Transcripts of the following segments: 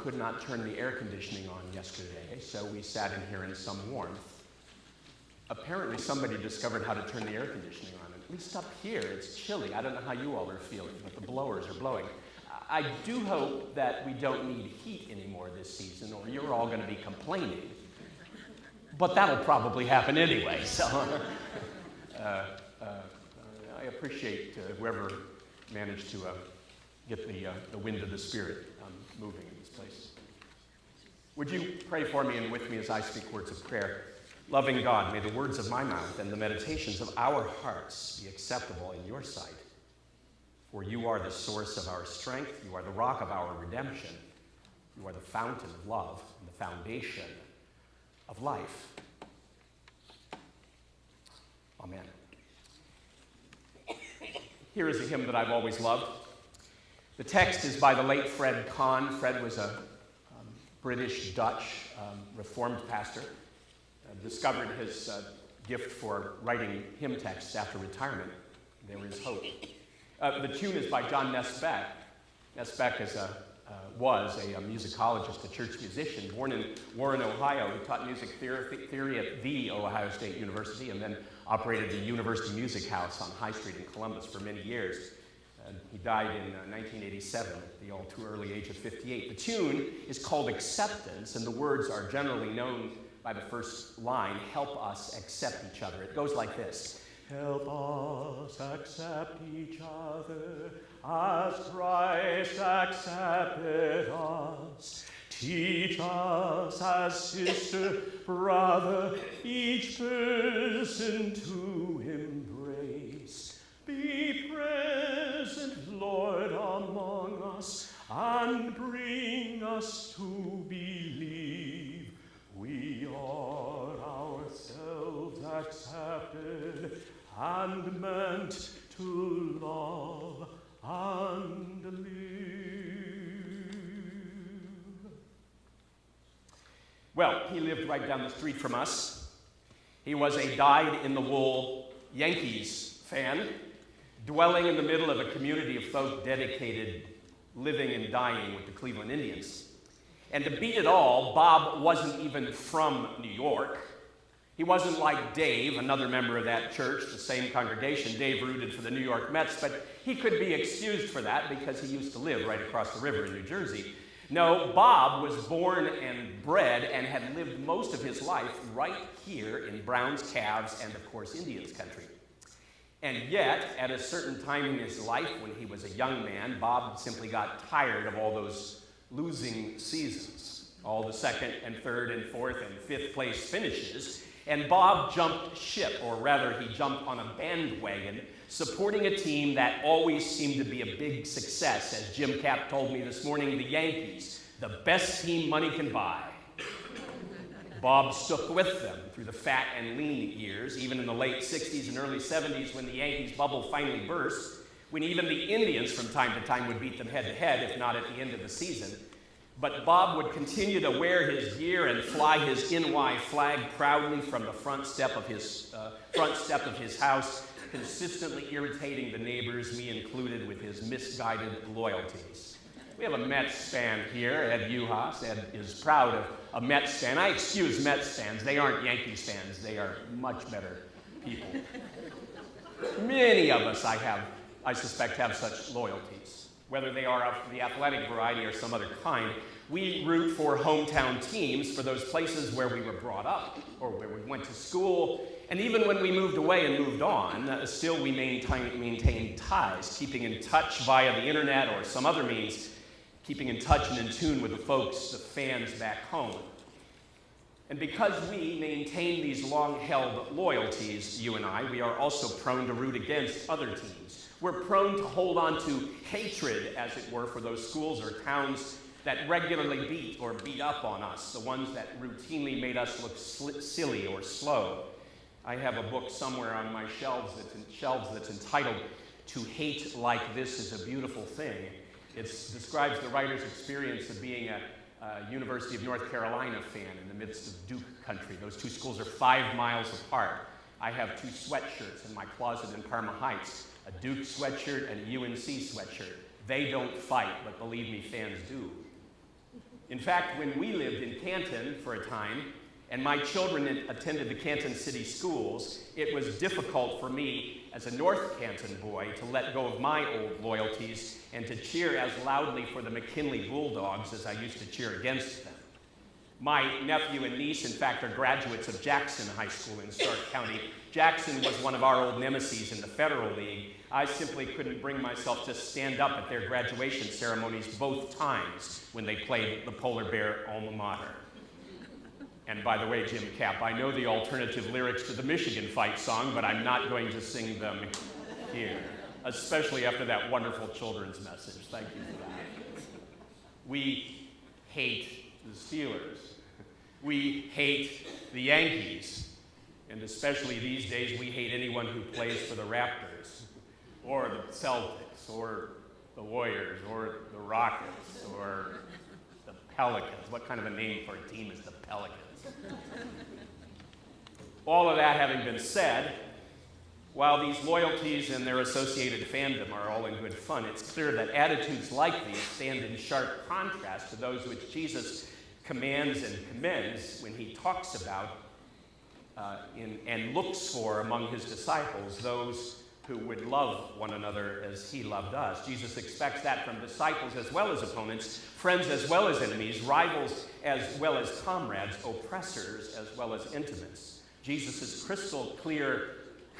could not turn the air conditioning on yesterday, so we sat in here in some warmth. Apparently somebody discovered how to turn the air conditioning on. At least up here, it's chilly. I don't know how you all are feeling, but the blowers are blowing. I do hope that we don't need heat anymore this season, or you're all going to be complaining. But that'll probably happen anyway, so I appreciate whoever managed to get the wind of the Spirit moving in this place. Would you pray for me and with me as I speak words of prayer? Loving God, may the words of my mouth and the meditations of our hearts be acceptable in your sight. For you are the source of our strength, you are the rock of our redemption, you are the fountain of love and the foundation of life. Amen. Here is a hymn that I've always loved. The text is by the late Fred Kahn. Fred was a British-Dutch Reformed pastor. Discovered his gift for writing hymn texts after retirement. There is hope. The tune is by John Nesbeck. Nesbeck was a musicologist, a church musician, born in Warren, Ohio. He taught music theory at the Ohio State University and then operated the University Music House on High Street in Columbus for many years. He died in 1987 at the all too early age of 58. The tune is called Acceptance, and the words are generally known by the first line, help us accept each other. It goes like this. Help us accept each other as Christ accepted us. Teach us as sister, brother, each person to embrace. Be present, Lord, among us, and bring us to believe. We are ourselves accepted and meant to love and live. Well, he lived right down the street from us. He was a dyed-in-the-wool Yankees fan, dwelling in the middle of a community of folk dedicated living and dying with the Cleveland Indians. And to beat it all, Bob wasn't even from New York. He wasn't like Dave, another member of that church, the same congregation. Dave rooted for the New York Mets, but he could be excused for that because he used to live right across the river in New Jersey. No, Bob was born and bred and had lived most of his life right here in Browns, Cavs, and of course Indians country. And yet, at a certain time in his life when he was a young man, Bob simply got tired of all those losing seasons, all the second and third and fourth and fifth place finishes, and Bob jumped ship, or rather he jumped on a bandwagon, supporting a team that always seemed to be a big success. As Jim Cap told me this morning, the Yankees, the best team money can buy. Bob stuck with them through the fat and lean years, even in the late 60s and early 70s when the Yankees bubble finally burst, when even the Indians from time to time would beat them head-to-head, if not at the end of the season. But Bob would continue to wear his gear and fly his NY flag proudly from the front step of his house, consistently irritating the neighbors, me included, with his misguided loyalties. We have a Mets fan here, Ed Uhas. Ed is proud of a Mets fan. I excuse Mets fans. They aren't Yankees fans. They are much better people. Many of us, I suspect, have such loyalties. Whether they are of the athletic variety or some other kind, we root for hometown teams for those places where we were brought up or where we went to school. And even when we moved away and moved on, still we maintain ties, keeping in touch via the internet or some other means, keeping in touch and in tune with the folks, the fans back home. And because we maintain these long-held loyalties, you and I, we are also prone to root against other teams. We're prone to hold on to hatred, as it were, for those schools or towns that regularly beat up on us, the ones that routinely made us look silly or slow. I have a book somewhere on my shelves that's entitled To Hate Like This Is a Beautiful Thing. It describes the writer's experience of being a University of North Carolina fan in the midst of Duke country. Those two schools are 5 miles apart. I have 2 sweatshirts in my closet in Parma Heights, a Duke sweatshirt and a UNC sweatshirt. They don't fight, but believe me, fans do. In fact, when we lived in Canton for a time, and my children attended the Canton City schools, it was difficult for me as a North Canton boy to let go of my old loyalties and to cheer as loudly for the McKinley Bulldogs as I used to cheer against them. My nephew and niece, in fact, are graduates of Jackson High School in Stark County. Jackson was one of our old nemeses in the Federal League. I simply couldn't bring myself to stand up at their graduation ceremonies both times when they played the Polar Bear alma mater. And by the way, Jim Cap, I know the alternative lyrics to the Michigan Fight song, but I'm not going to sing them here, especially after that wonderful children's message. Thank you for that. We hate the Steelers. We hate the Yankees. And especially these days, we hate anyone who plays for the Raptors, or the Celtics, or the Warriors, or the Rockets, or the Pelicans. What kind of a name for a team is the Pelicans? All of that having been said, while these loyalties and their associated fandom are all in good fun, it's clear that attitudes like these stand in sharp contrast to those which Jesus commands and commends when he talks about and looks for among his disciples those who would love one another as he loved us. Jesus expects that from disciples as well as opponents, friends as well as enemies, rivals as well as comrades, oppressors as well as intimates. Jesus' crystal clear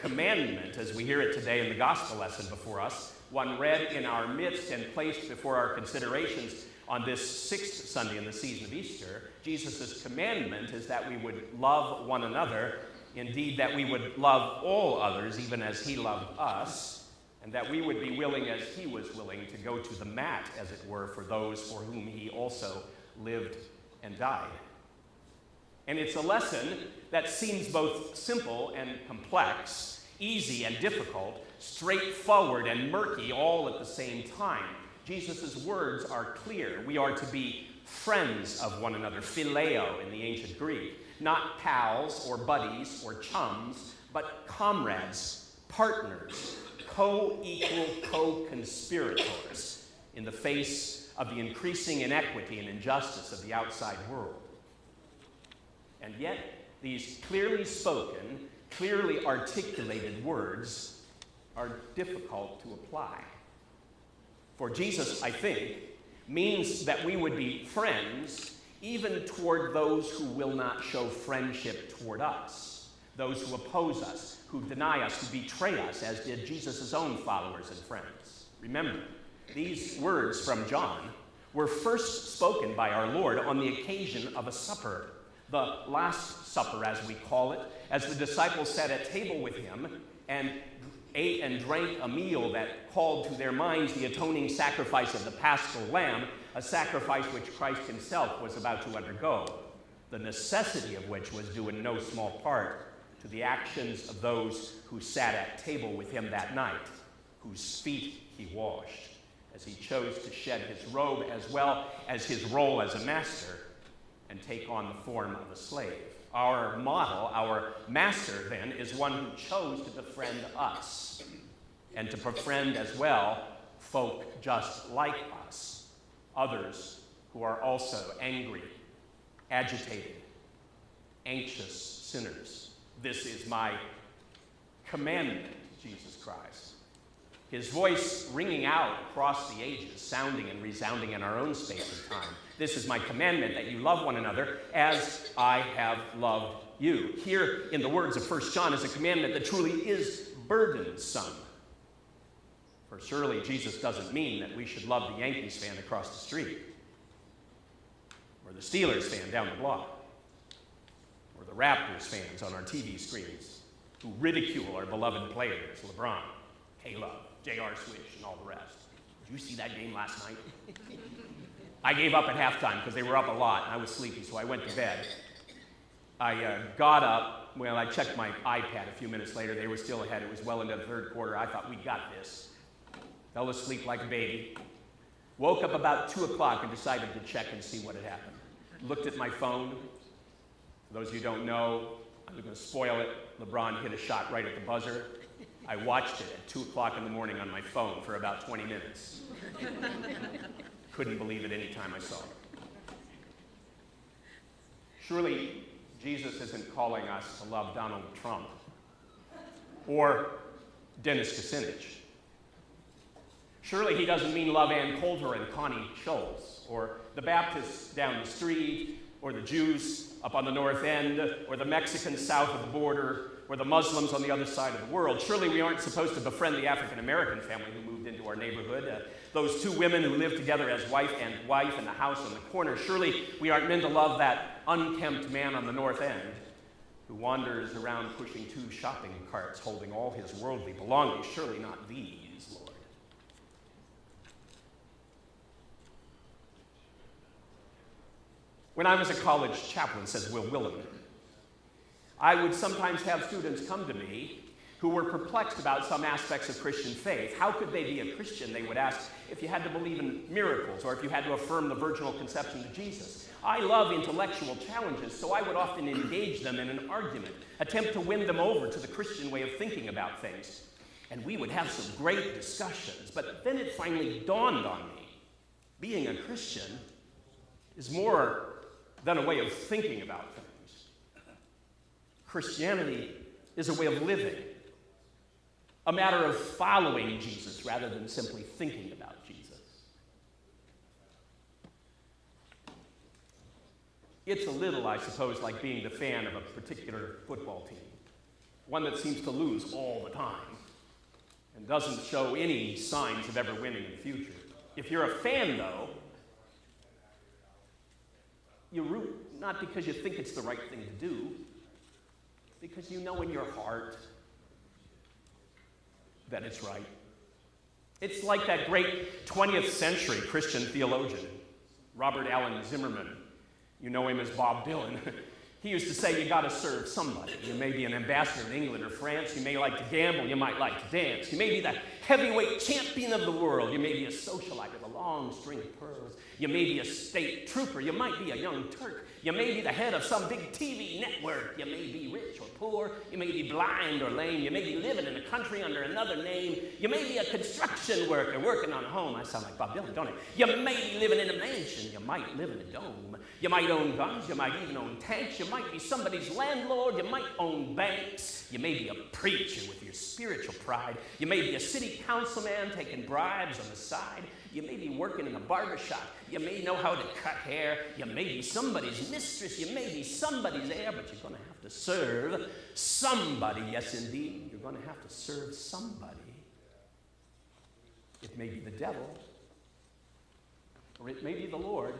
commandment, as we hear it today in the gospel lesson before us, one read in our midst and placed before our considerations on this sixth Sunday in the season of Easter, Jesus' commandment is that we would love one another, indeed that we would love all others even as he loved us, and that we would be willing as he was willing to go to the mat, as it were, for those for whom he also lived and died. And it's a lesson that seems both simple and complex, easy and difficult, straightforward and murky all at the same time. Jesus' words are clear. We are to be friends of one another, phileo in the ancient Greek, not pals or buddies or chums, but comrades, partners, co-equal co-conspirators in the face of the increasing inequity and injustice of the outside world. And yet, these clearly spoken, clearly articulated words are difficult to apply. For Jesus, I think, means that we would be friends even toward those who will not show friendship toward us, those who oppose us, who deny us, who betray us, as did Jesus' own followers and friends. Remember, these words from John were first spoken by our Lord on the occasion of a supper, the Last Supper, as we call it, as the disciples sat at table with him and ate and drank a meal that called to their minds the atoning sacrifice of the Paschal Lamb, a sacrifice which Christ himself was about to undergo, the necessity of which was due in no small part to the actions of those who sat at table with him that night, whose feet he washed, as he chose to shed his robe as well as his role as a master and take on the form of a slave. Our model, our master, then, is one who chose to befriend us and to befriend as well folk just like us, others who are also angry, agitated, anxious sinners. This is my commandment, Jesus cries. His voice ringing out across the ages, sounding and resounding in our own space and time. This is my commandment, that you love one another as I have loved you. Here in the words of 1 John is a commandment that truly is burdensome. For surely Jesus doesn't mean that we should love the Yankees fan across the street, or the Steelers fan down the block, or the Raptors fans on our TV screens who ridicule our beloved players, LeBron, Caleb, J.R. Swish, and all the rest. Did you see that game last night? I gave up at halftime because they were up a lot, and I was sleepy, so I went to bed. I got up. Well, I checked my iPad a few minutes later. They were still ahead. It was well into the third quarter. I thought, we got this. Fell asleep like a baby. Woke up about 2 o'clock and decided to check and see what had happened. Looked at my phone. For those of you who don't know, I'm going to spoil it. LeBron hit a shot right at the buzzer. I watched it at 2 o'clock in the morning on my phone for about 20 minutes. Couldn't believe it any time I saw it. Surely Jesus isn't calling us to love Donald Trump or Dennis Kucinich. Surely he doesn't mean love Ann Coulter and Connie Schultz, or the Baptists down the street, or the Jews up on the north end, or the Mexicans south of the border, or the Muslims on the other side of the world. Surely we aren't supposed to befriend the African-American family who moved into our neighborhood, those two women who live together as wife in the house on the corner. Surely we aren't meant to love that unkempt man on the north end who wanders around pushing two shopping carts holding all his worldly belongings. Surely not these, Lord. When I was a college chaplain, says Will Willen, I would sometimes have students come to me who were perplexed about some aspects of Christian faith. How could they be a Christian, they would ask, if you had to believe in miracles or if you had to affirm the virginal conception of Jesus? I love intellectual challenges, so I would often engage them in an argument, attempt to win them over to the Christian way of thinking about things. And we would have some great discussions. But then it finally dawned on me, being a Christian is more than a way of thinking about things. Christianity is a way of living, a matter of following Jesus rather than simply thinking about Jesus. It's a little, I suppose, like being the fan of a particular football team, one that seems to lose all the time and doesn't show any signs of ever winning in the future. If you're a fan, though, you root not because you think it's the right thing to do, because you know in your heart that it's right. It's like that great 20th century Christian theologian, Robert Allen Zimmerman. You know him as Bob Dylan. He used to say, you got to serve somebody. You may be an ambassador in England or France. You may like to gamble. You might like to dance. You may be the heavyweight champion of the world. You may be a socialite with a long string of pearls. You may be a state trooper. You might be a young Turk. You may be the head of some big TV network. You may be rich or poor. You may be blind or lame. You may be living in a country under another name. You may be a construction worker working on a home. I sound like Bob Dylan, don't I? You may be living in a mansion. You might live in a dome. You might own guns. You might even own tanks. You might be somebody's landlord. You might own banks. You may be a preacher with your spiritual pride. You may be a city councilman taking bribes on the side. You may be working in a barber shop. You may know how to cut hair. You may be somebody's mistress. You may be somebody's heir, but you're going to have to serve somebody. Yes, indeed. You're going to have to serve somebody. It may be the devil, or it may be the Lord,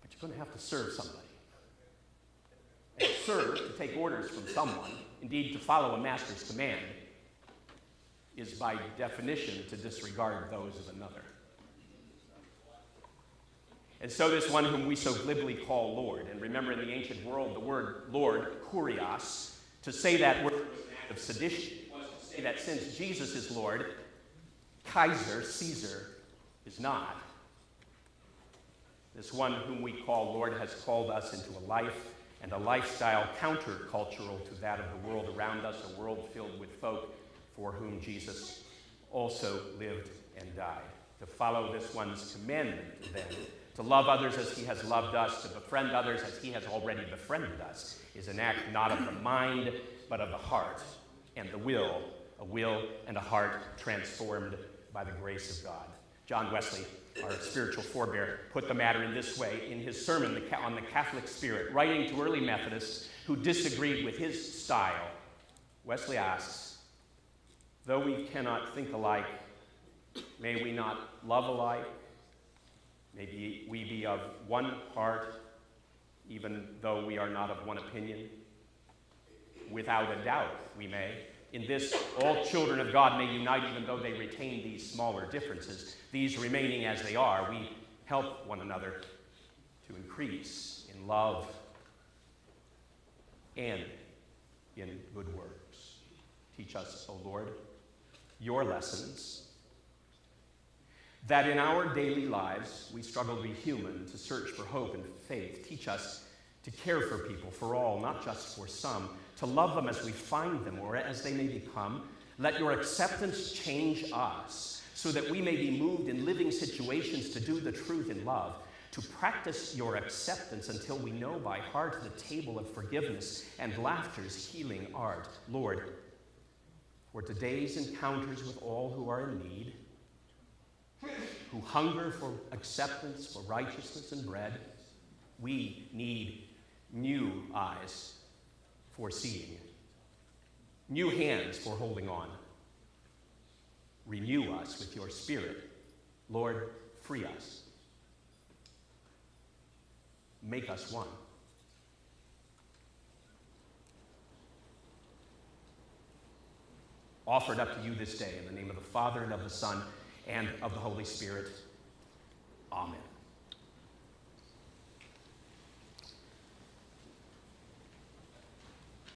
but you're going to have to serve somebody. And serve, to take orders from someone, indeed to follow a master's command, is by definition to disregard those of another. And so this one whom we so glibly call Lord, and remember in the ancient world the word Lord, kurios, to say that word was an act of sedition, was to say that since Jesus is Lord, Kaiser, Caesar, is not. This one whom we call Lord has called us into a life and a lifestyle countercultural to that of the world around us, a world filled with folk for whom Jesus also lived and died. To follow this one's commandment, then, to love others as he has loved us, to befriend others as he has already befriended us, is an act not of the mind, but of the heart and the will, a will and a heart transformed by the grace of God. John Wesley, our spiritual forebear, put the matter in this way in his sermon on the Catholic spirit, writing to early Methodists who disagreed with his style. Wesley asks, though we cannot think alike, may we not love alike? May we be of one heart, even though we are not of one opinion? Without a doubt, we may. In this, all children of God may unite, even though they retain these smaller differences. These remaining as they are, we help one another to increase in love and in good works. Teach us, O Lord, your lessons, that in our daily lives we struggle to be human, to search for hope and faith. Teach us to care for people, for all, not just for some, to love them as we find them or as they may become. Let your acceptance change us so that we may be moved in living situations to do the truth in love. to practice your acceptance until we know by heart the table of forgiveness and laughter's healing art. Lord, for today's encounters with all who are in need, who hunger for acceptance, for righteousness and bread, we need new eyes for seeing, new hands for holding on. Renew us with your Spirit. Lord, free us. Make us one. Offered up to you this day in the name of the Father and of the Son and of the Holy Spirit. Amen.